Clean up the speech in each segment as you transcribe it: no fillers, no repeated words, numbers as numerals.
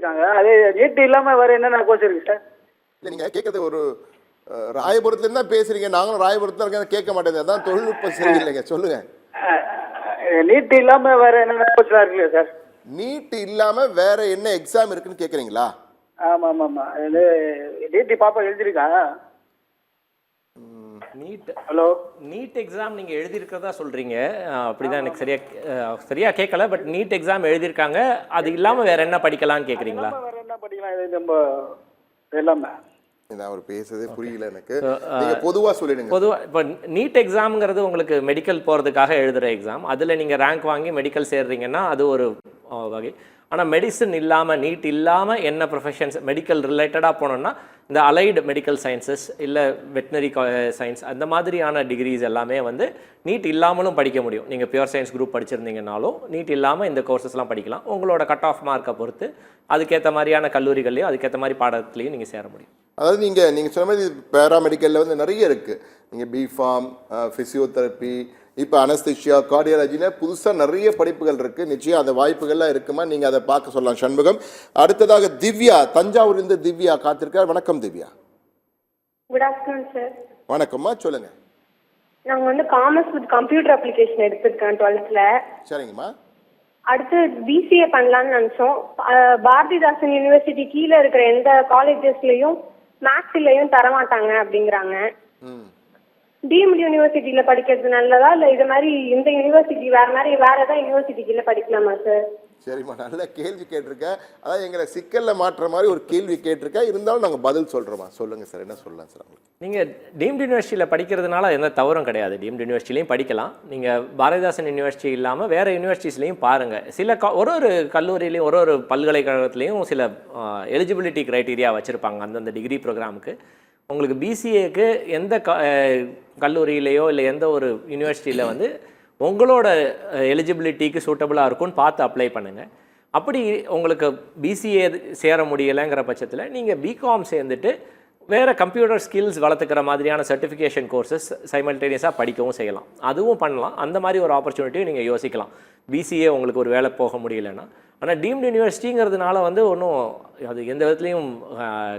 எழுதியிருக்காங்க. அது நீட் இல்லாமல் வேறு என்னென்ன கோர்ஸ் இருக்குது சார்? இல்லை நீங்கள் கேட்குறது ஒரு ராயபுரத்துலேருந்து தான் பேசுகிறீங்க. நாங்களும் ராயபுரத்தில் இருக்க கேட்க மாட்டேங்குது. அதான் தொழில்நுட்பம் சரியில்லைங்க. சொல்லுங்கள். நீட் இல்லாமல் வேறு என்னென்ன கோர்ஸ்லாம் இருக்குல்ல சார்? நீட் இல்லாமல் வேற என்ன எக்ஸாம் இருக்குன்னு கேட்குறீங்களா? ஆமாம் ஆமாம் ஆமாம். இது நீட் பாப்பா எழுதியிருக்காங்க. நீட் எக்ஸாம் நீங்கள் எழுதியிருக்கிறதா சொல்கிறீங்க. அப்படிதான் எனக்கு சரியாக கேட்கல. பட் நீட் எக்ஸாம் எழுதியிருக்காங்க. அது இல்லாமல் வேற என்ன படிக்கலாம்னு கேட்குறீங்களா? வேற என்ன படிக்கலாம்? இது நம்ம எல்லாமே அவர் பேசுறதே புரியல எனக்கு. நீங்க பொதுவா சொல்லிடுங்க. பொதுவா இப்போ நீட் எக்ஸாம்ங்கிறது உங்களுக்கு மெடிக்கல் போகிறதுக்காக எழுதுகிற எக்ஸாம். அதில் நீங்கள் ரேங்க் வாங்கி மெடிக்கல் சேர்றீங்கன்னா அது ஒரு வகை. ஆனால் மெடிசன் இல்லாமல், நீட் இல்லாமல் என்ன ப்ரொஃபஷன்ஸ் மெடிக்கல் ரிலேட்டடாக போனோம்னா இந்த அலைடு மெடிக்கல் சயின்சஸ் இல்லை வெட்டினரி சயின்ஸ் அந்த மாதிரியான டிகிரிஸ் எல்லாமே வந்து நீட் இல்லாமலும் படிக்க முடியும். நீங்கள் பியூர் சயின்ஸ் குரூப் படிச்சிருந்தீங்கனாலும் நீட் இல்லாமல் இந்த கோர்சஸ்லாம் படிக்கலாம். உங்களோட கட் ஆஃப் மார்க்கை பொறுத்து அதுக்கேற்ற மாதிரியான கல்லூரிகள்லையும் அதுக்கேற்ற மாதிரி பாடத்துலையும் நீங்கள் சேர முடியும். அதாவது நீங்கள் சொன்ன மாதிரி பேராமெடிக்கலில் வந்து நிறைய இருக்குது. நீங்கள் பிஃபார்ம், ஃபிசியோதெரப்பி, இப்போ அனஸ்தீஷியா, கார்டியாலஜின்னு புதுசாக நிறைய படிப்புகள் இருக்குது. நிச்சயம் அந்த வாய்ப்புகள்லாம் இருக்குமா, நீங்கள் அதை பார்க்க சொல்லலாம். சண்முகம். அடுத்ததாக திவ்யா, தஞ்சாவூர்லேருந்து திவ்யா காத்திருக்கார். வணக்கம் திவ்யா. Good afternoon sir. வணக்கம்மா, சொல்லுங்கள். நாங்கள் வந்து காமர்ஸ் வித் கம்ப்யூட்டர் அப்ளிகேஷன் எடுத்திருக்கேன் 12th. சரிங்கம்மா. அடுத்து பிசிஏ பண்ணலான்னு நினச்சோம். பாரதிதாசன் யூனிவர்சிட்டி கீழே இருக்கிற எந்த காலேஜஸ்லையும் மேக்ஸ்லையும் தரமாட்டாங்க அப்படிங்கிறாங்க. டீம்டு யூனிவர்சிட்டியில் படிக்கிறது நல்லதா இல்லை இது மாதிரி இந்த யூனிவர்சிட்டி வேற ஏதாவது யூனிவர்சிட்டிக்குள்ள படிக்கலாமா சார்? சரிம்மா, நல்ல கேள்வி கேட்டிருக்கேன். அதாவது எங்களை சிக்கலில் மாற்றுற மாதிரி ஒரு கேள்வி கேட்டிருக்கேன். இருந்தாலும் நாங்கள் பதில் சொல்கிறோமா. சொல்லுங்கள் சார், என்ன சொல்லலாம் சார் உங்களுக்கு? நீங்கள் டீம்டு யூனிவர்சிட்டியில் படிக்கிறதுனால எந்த தவறும் கிடையாது. டீம்டு யூனிவர்சிட்டிலையும் படிக்கலாம். நீங்கள் பாரதிதாசன் யூனிவர்சிட்டி இல்லாமல் வேறு யூனிவர்சிட்டிஸ்லையும் பாருங்கள். சில ஒரு கல்லூரியிலையும் ஒரு பல்கலைக்கழகத்துலேயும் சில எலிஜிபிலிட்டி க்ரைட்டீரியா வச்சுருப்பாங்க அந்தந்த டிகிரி ப்ரோக்ராமுக்கு. உங்களுக்கு பிசிஏக்கு எந்த கல்லூரியிலையோ இல்லை எந்த ஒரு யூனிவர்சிட்டியில் வந்து உங்களோட எலிஜிபிலிட்டிக்கு சூட்டபுளாக இருக்கும்னு பார்த்து அப்ளை பண்ணுங்கள். அப்படி உங்களுக்கு பிசிஏ சேர முடியலைங்கிற பட்சத்தில் நீங்கள் பிகாம் சேர்ந்துட்டு வேறு கம்ப்யூட்டர் ஸ்கில்ஸ் வளர்த்துக்கிற மாதிரியான சர்டிஃபிகேஷன் கோர்சஸ் சைமல்டேனியஸாக படிக்கவும் செய்யலாம். அதுவும் பண்ணலாம். அந்த மாதிரி ஒரு ஆப்பர்ச்சுனிட்டியும் நீங்கள் யோசிக்கலாம். பிசிஏ உங்களுக்கு ஒரு வேலை போக முடியலைன்னா. ஆனால் டீம்டு யூனிவர்சிட்டிங்கிறதுனால வந்து ஒன்றும் அது எந்த விதத்துலையும்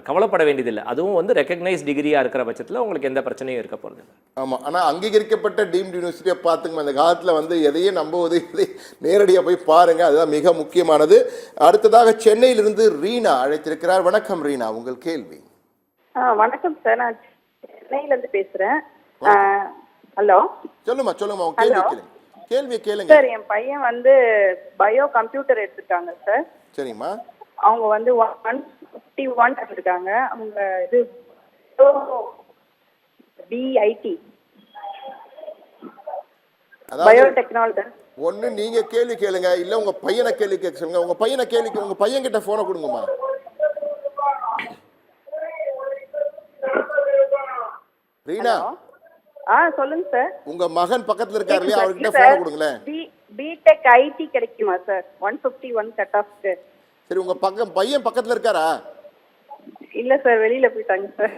கவலைப்பட வேண்டியதில்லை. அதுவும் வந்து ரெக்கக்னைஸ் டிகிரியாக இருக்கிற பட்சத்தில் உங்களுக்கு எந்த பிரச்சனையும் இருக்க போகிறது. ஆமாம். ஆனால் அங்கீகரிக்கப்பட்ட டீம்டு யூனிவர்சிட்டியை பார்த்துங்க. அந்த காலத்தில் வந்து எதையும் நம்புவது இல்லை, நேரடியாக போய் பாருங்கள். அதுதான் மிக முக்கியமானது. அடுத்ததாக சென்னையிலிருந்து ரீனா அழைத்திருக்கிறார். வணக்கம் ரீனா, உங்கள் கேள்வி. வணக்கம் சார், நான் சென்னையிலேருந்து பேசுகிறேன். ஹலோ. சொல்லுமா சொல்லுமா, கேள்வி கேளுங்க சார். என் பையன் வந்து பயோ கம்ப்யூட்டர் எடுத்துருக்காங்க சார். சரிம்மா. அவங்க வந்து 151 எடுத்துருக்காங்க. அவங்க இது பிஐடி பயோடெக்னாலஜி. ஒன்று நீங்கள் கேள்வி கேளுங்க, இல்லை உங்கள் பையனை கேள்வி கேட்க சொல்லுங்க. உங்கள் பையனை கேள்விக்கு உங்கள் பையன்கிட்ட ஃபோனை கொடுங்கம்மா. ரீனா. சொல்லுங்க சார். உங்க மகன் பக்கத்துல இருக்காரு இல்லையா, அவர்கிட்ட ஃபோன் கொடுங்களேன். பிடெக் ஐடி கிடைக்குமா சார்? 151 கட் ஆஃப்க்கு. சரி, உங்க பையன் பக்கத்துல இருக்காரா? இல்ல சார், வெளியில போயிட்டாங்க சார்.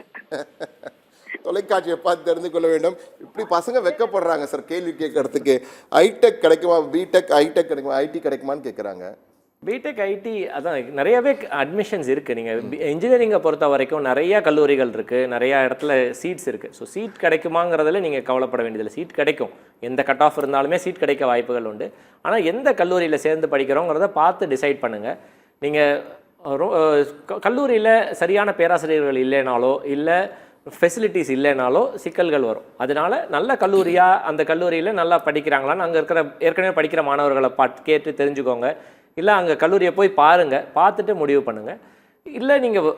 தொலைக்காட்சியை பார்த்து தெரிந்து கொள்ள வேண்டும். இப்படி பசங்க வெக்கப்படுறாங்க சார் கேள்வி கேட்கறதுக்கு. ஐடெக் கிடைக்குமா, பிடெக் ஐடெக் கிடைக்குமா, ஐடி கிடைக்குமான்னு கேட்குறாங்க. பிடெக் ஐடி அதான் நிறையாவே அட்மிஷன்ஸ் இருக்குது. நீங்கள் இன்ஜினியரிங்கை பொறுத்த வரைக்கும் நிறையா கல்லூரிகள் இருக்குது, நிறையா இடத்துல சீட்ஸ் இருக்குது. ஸோ சீட் கிடைக்குமாங்கிறதுல நீங்கள் கவலைப்பட வேண்டியதில்லை. சீட் கிடைக்கும். எந்த கட் ஆஃப் இருந்தாலுமே சீட் கிடைக்க வாய்ப்புகள் உண்டு. ஆனால் எந்த கல்லூரியில் சேர்ந்து படிக்கிறோங்கிறத பார்த்து டிசைட் பண்ணுங்கள். நீங்கள் கல்லூரியில் சரியான பேராசிரியர்கள் இல்லைனாலோ இல்லை ஃபெசிலிட்டிஸ் இல்லைனாலோ சிக்கல்கள் வரும். அதனால் நல்ல கல்லூரியாக அந்த கல்லூரியில் நல்லா படிக்கிறாங்களான்னு அங்கே இருக்கிற ஏற்கனவே படிக்கிற மாணவர்களை கேட்டு தெரிஞ்சுக்கோங்க. இல்லை அங்கே கல்லூரியை போய் பாருங்கள், பார்த்துட்டு முடிவு பண்ணுங்கள். இல்லை நீங்கள்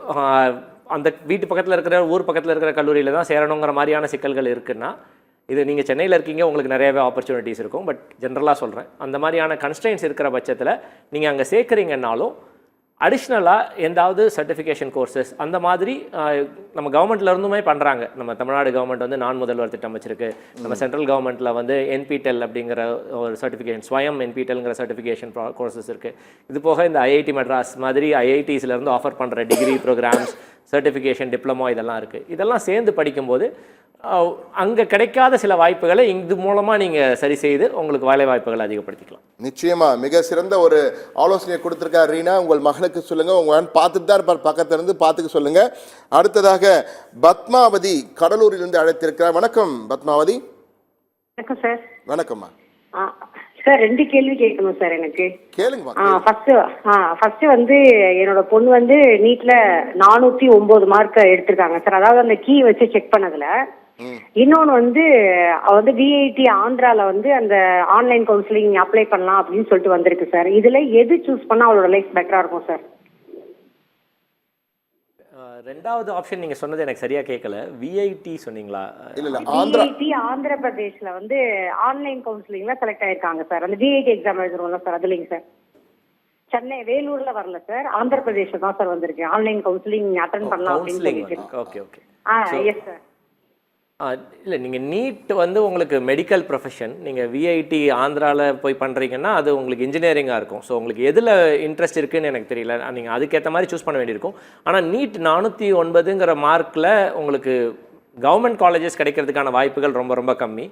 அந்த வீட்டு பக்கத்தில் இருக்கிற ஊர் பக்கத்தில் இருக்கிற கல்லூரியில் தான் சேரணுங்கிற மாதிரியான சிக்கல்கள் இருக்குன்னா, இது நீங்கள் சென்னையில் இருக்கீங்க, உங்களுக்கு நிறையவே ஆப்பர்ச்சுனிட்டிஸ் இருக்கும். பட் ஜென்ரலாக சொல்கிறேன், அந்த மாதிரியான கன்ஸ்ட்ரெயின்ஸ் இருக்கிற பட்சத்தில் நீங்கள் அங்கே சேர்க்குறீங்கன்னாலும் அடிஷ்னலாக எந்தாவது சர்டிஃபிகேஷன் கோர்சஸ் அந்த மாதிரி நம்ம கவர்மெண்ட்டில் இருந்துமே பண்ணுறாங்க. நம்ம தமிழ்நாடு கவர்மெண்ட் வந்து நான் முதல்வர் திட்டம் வச்சுருக்கு. நம்ம சென்ட்ரல் கவர்மெண்ட்டில் வந்து என்பிடெல் அப்படிங்கிற ஒரு சர்டிஃபிகேஷன், ஸ்வயம் என்பிடெல்ங்கிற சர்டிஃபிகேஷன் கோர்சஸ் இருக்குது. இது போக இந்த ஐஐடி மெட்ராஸ் மாதிரி ஐஐடிஸ்லேருந்து ஆஃபர் பண்ணுற டிகிரி ப்ரோக்ராம்ஸ், சர்டிஃபிகேஷன், டிப்ளமோ இதெல்லாம் இருக்குது. இதெல்லாம் சேர்ந்து படிக்கும்போது அங்கே கிடைக்காத சில வாய்ப்புகளை இது மூலமாக நீங்கள் சரி செய்து உங்களுக்கு வேலை வாய்ப்புகளை அதிகப்படுத்திக்கலாம். நிச்சயமா மிக சிறந்த ஒரு ஆலோசனை கொடுத்துருக்காரு ரீனா. உங்கள் மகளுக்கு சொல்லுங்க, உங்க பார்த்துட்டு தான் இருப்பார், பக்கத்துல இருந்து பார்த்துக்க சொல்லுங்க. அடுத்ததாக பத்மாவதி கடலூரிலிருந்து அழைத்திருக்கிறார். வணக்கம் பத்மாவதி. வணக்கம் சார். வணக்கம்மா. சார் 2 கேள்வி கேட்கணும் சார் எனக்கு. கேளுங்கம்மா. ஃபர்ஸ்ட் வந்து என்னோட பொண்ணு வந்து நீட்ல 409 மார்க் எடுத்திருக்காங்க சார். அதாவது அந்த கீ வச்சு செக் பண்ணதுல. இன்னொன்னு வந்து அவ வந்து விஐடி ஆந்திரால வந்து அந்த ஆன்லைன் கவுன்சிலிங் அப்ளை பண்ணலாம் அப்படின்னு சொல்லிட்டு வந்திருக்கு சார். இதுல எது சூஸ் பண்ணா அவளோட லைஃப் பெட்டரா இருக்கும் சார்? ரெண்டாவது ஆப்ஷன் நீங்கள் சொன்னது எனக்கு சரியாக கேட்கல. விஐடி சொன்னீங்களா? இல்ல விஐடி ஆந்திர பிரதேஷ்ல வந்து ஆன்லைன் கவுன்சிலிங்ல செலக்ட் ஆயிருக்காங்க சார். அந்த விஐடி எக்ஸாம் எழுதுறோம்ல சார், அதுலங்க சார். சென்னை வேலூர்ல வரல சார், ஆந்திர பிரதேஷ்ல தான் சார் வந்திருக்கு. ஆன்லைன் கவுன்சிலிங் அட்டெண்ட் பண்ணலாம் அப்படின்னு சொல்லிட்டு. Okay okay. Yes sir. இல்லை, நீங்கள் நீட் வந்து உங்களுக்கு மெடிக்கல் ப்ரொஃபஷன், நீங்கள் விஐடி ஆந்திராவில் போய் பண்ணுறீங்கன்னா அது உங்களுக்கு இன்ஜினியரிங்காக இருக்கும். ஸோ உங்களுக்கு எதில் இன்ட்ரெஸ்ட் இருக்குதுன்னு எனக்கு தெரியல, நீங்கள் அதுக்கேற்ற மாதிரி சூஸ் பண்ண வேண்டியிருக்கும். ஆனால் நீட் 409ங்கிற மார்க்கில் உங்களுக்கு கவர்மெண்ட் காலேஜஸ் கிடைக்கிறதுக்கான வாய்ப்புகள் ரொம்ப ரொம்ப கம்மி.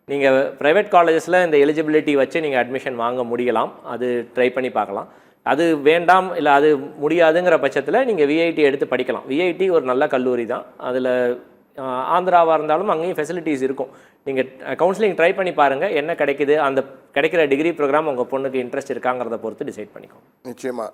நீங்கள் ப்ரைவேட் காலேஜஸில் இந்த எலிஜிபிலிட்டி வச்சு நீங்கள் அட்மிஷன் வாங்க முடியலாம், அது ட்ரை பண்ணி பார்க்கலாம். அது வேண்டாம் இல்லை அது முடியாதுங்கிற பட்சத்தில் நீங்கள் விஐடி எடுத்து படிக்கலாம். விஐடி ஒரு நல்ல கல்லூரி தான். அதில் ஆந்திராவாக இருந்தாலும் அங்கேயும் ஃபெசிலிட்டிஸ் இருக்கும். நீங்கள் கவுன்சிலிங் ட்ரை பண்ணி பாருங்கள், என்ன கிடைக்குது, அந்த கிடைக்கிற டிகிரி ப்ரோக்ராம் உங்கள் பொண்ணுக்கு இன்ட்ரெஸ்ட் இருக்காங்கிறத பொறுத்து டிசைட் பண்ணிக்கோங்க. நிச்சயமா.